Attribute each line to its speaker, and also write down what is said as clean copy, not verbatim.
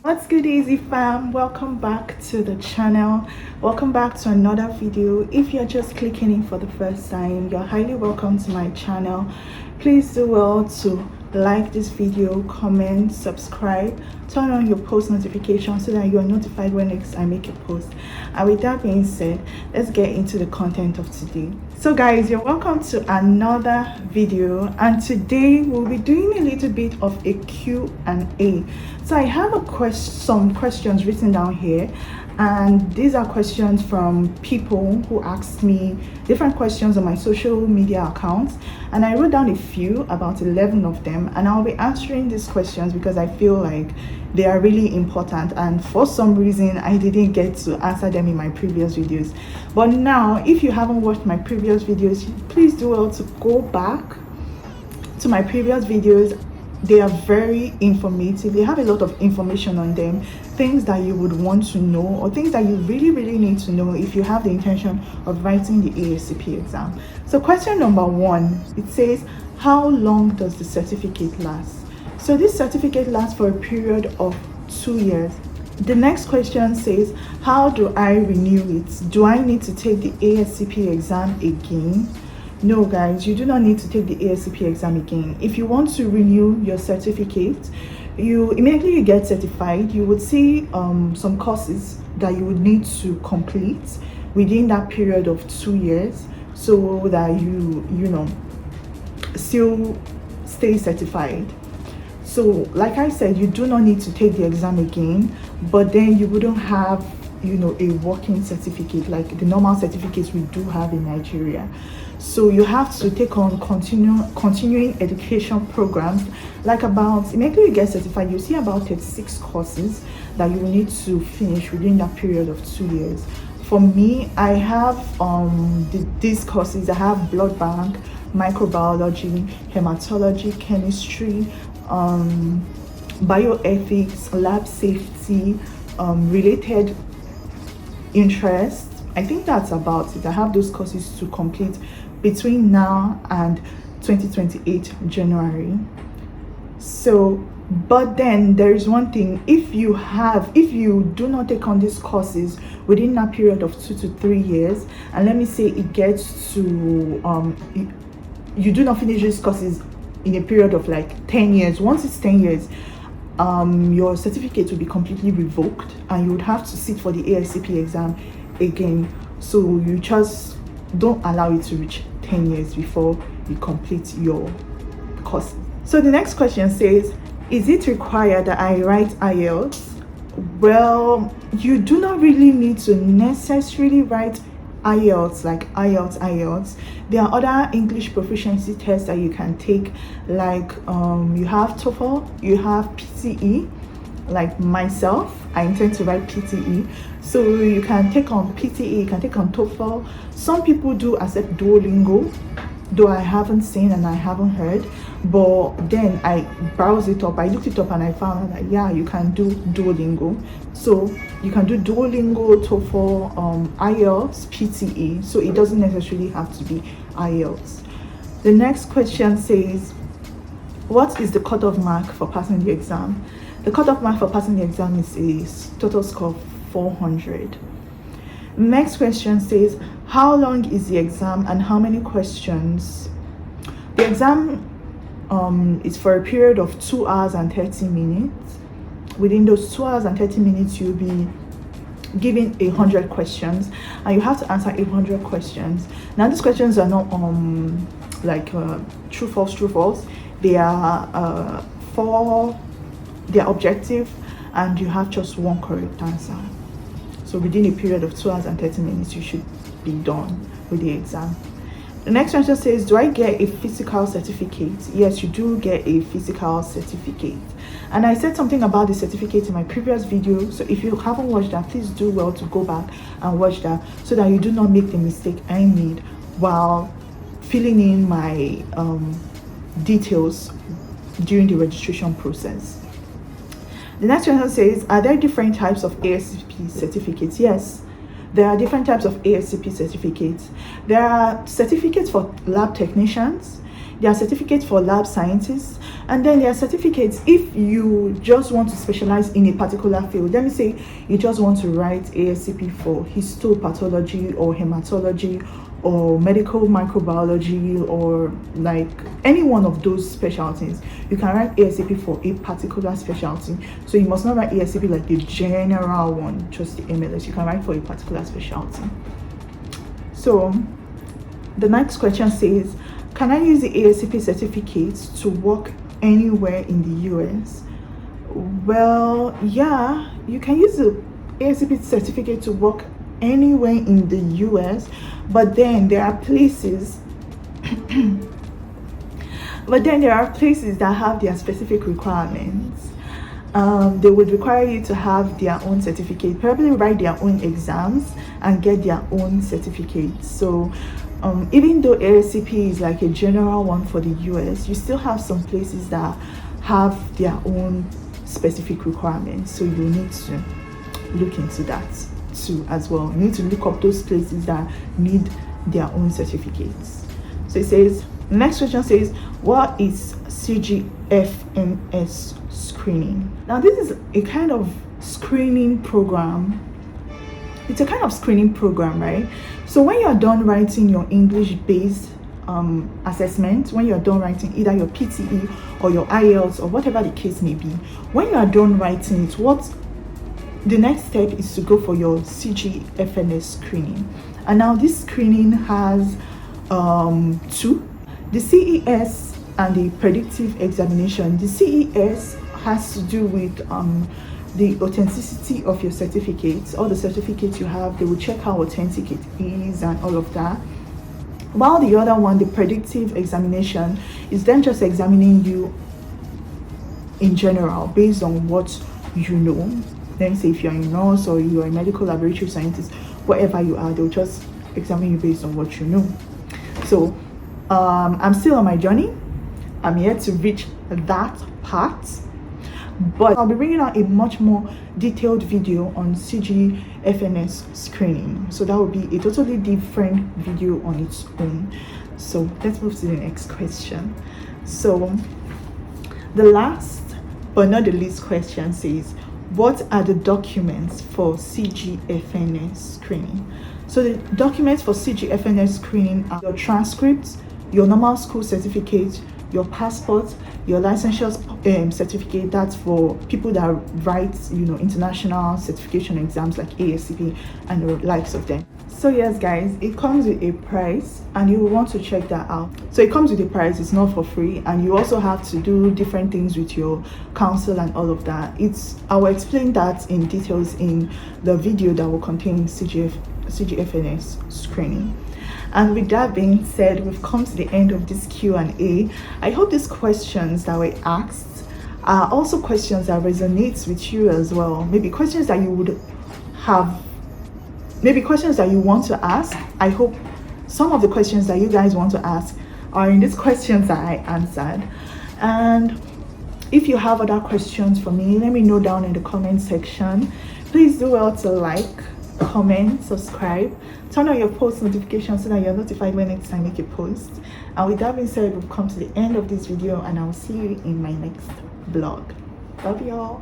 Speaker 1: What's good, Easy Fam? Welcome back to the channel. Welcome back to another video. If you're just clicking in for the first time, you're highly welcome to my channel. Please do well to like this video, comment, subscribe, turn on your post notifications so that you are notified when next I make a post. And with that being said, let's get into the content of today. So guys, you're welcome to another video, and today we'll be doing a little bit of a Q&A. So I have some questions written down here, and these are questions from people who asked me different questions on my social media accounts, and I wrote down a few, about 11 of them, and I'll be answering these questions because I feel like they are really important, and for some reason I didn't get to answer them in my previous videos. But now, if you haven't watched my previous videos, please do well to go back to my previous videos. They are very informative. They have a lot of information on them, things that you would want to know, or things that you really need to know if you have the intention of writing the ASCP exam. So question number 1, it says, how long does the certificate last? So this certificate lasts for a period of 2 years. The next question says, how do I renew it? Do I need to take the ASCP exam again? No guys, you do not need to take the ASCP exam again. If you want to renew your certificate, you immediately get certified, you would see some courses that you would need to complete within that period of 2 years so that you still stay certified. So like I said, you do not need to take the exam again, but then you wouldn't have a working certificate like the normal certificates we do have in Nigeria. So you have to take on continuing education programs, like immediately you get certified, you see about 36 courses that you need to finish within that period of 2 years. For me, I have these courses. I have blood bank, microbiology, hematology, chemistry, bioethics, lab safety, related interest. I think that's about it. I have those courses to complete between now and 2028 January. So, but then there is one thing: if you do not take on these courses within that period of 2 to 3 years, and let me say it gets to you do not finish these courses in a period of like 10 years, once it's 10 years, your certificate will be completely revoked and you would have to sit for the ASCP exam again. So you just don't allow it to reach 10 years before you complete your course. So the next question says, is it required that I write IELTS? Well, you do not really need to necessarily write IELTS, like IELTS. There are other English proficiency tests that you can take, like you have TOEFL, you have PTE. Like myself, I intend to write PTE, so you can take on PTE, you can take on TOEFL. Some people do accept Duolingo, though I haven't seen and I haven't heard, but then I browsed it up, I looked it up, and I found out that yeah, you can do Duolingo. So you can do Duolingo, TOEFL, IELTS, PTE, so it doesn't necessarily have to be IELTS. The next question says, what is the cutoff mark for passing the exam? The cutoff mark for passing the exam is a total score of 400. Next question says, how long is the exam and how many questions? The exam is for a period of 2 hours and 30 minutes. Within those 2 hours and 30 minutes, you'll be given 100 questions, and you have to answer 100 questions. Now, these questions are not like true false. They are they are objective, and you have just one correct answer. So within a period of 2 hours and 30 minutes, you should be done with the exam. The next question says, do I get a physical certificate? Yes, you do get a physical certificate. And I said something about the certificate in my previous video, so if you haven't watched that, please do well to go back and watch that so that you do not make the mistake I made while filling in my details during the registration process. The next question says, are there different types of ASCP certificates? Yes, there are different types of ASCP certificates. There are certificates for lab technicians. There are certificates for lab scientists, and then there are certificates if you just want to specialize in a particular field. Let me say you just want to write ASCP for histopathology or hematology or medical microbiology, or like any one of those specialties. You can write ASCP for a particular specialty. So you must not write ASCP like the general one, just the MLS. You can write for a particular specialty. So the next question says, can I use the ASCP certificate to work anywhere in the US? Well, yeah, you can use the ASCP certificate to work anywhere in the US, but then there are places that have their specific requirements. They would require you to have their own certificate, probably write their own exams and get their own certificate. So even though ASCP is like a general one for the US, you still have some places that have their own specific requirements. So you need to look into that too as well. You need to look up those places that need their own certificates. So it says, next question says, what is CGFNS screening? Now this is a kind of screening program. It's a kind of screening program, right? So when you're done writing your English-based assessment, when you're done writing either your PTE or your IELTS or whatever the case may be, when you are done writing it, what the next step is to go for your CGFNS screening. And now this screening has two: the CES and the predictive examination. The CES has to do with the authenticity of your certificates. All the certificates you have, they will check how authentic it is and all of that. While the other one, the predictive examination, is then just examining you in general based on what you know. Let me say if you're a nurse or you're a medical laboratory scientist, whatever you are, they'll just examine you based on what you know. So I'm still on my journey. I'm yet to reach that part, but I'll be bringing out a much more detailed video on CGFNS screening. So that will be a totally different video on its own. So let's move to the next question. So the last but not the least question says, what are the documents for CGFNS screening? So the documents for CGFNS screening are your transcripts, your normal school certificate, your passport, your licensure certificate. That's for people that write, international certification exams like ASCP and the likes of them. So yes guys, it comes with a price and you will want to check that out. So it comes with a price, it's not for free, and you also have to do different things with your counsel and all of that. I will explain that in details in the video that will contain CGFNS screening. And with that being said, we've come to the end of this Q&A. I hope these questions that were asked are also questions that resonate with you as well. Maybe questions that you would have, maybe questions that you want to ask. I hope some of the questions that you guys want to ask are in these questions that I answered. And if you have other questions for me, let me know down in the comment section. Please do well to like, comment, subscribe, turn on your post notifications so that you're notified when next time I make a post. And with that being said, we've come to the end of this video, and I'll see you in my next vlog. Love y'all.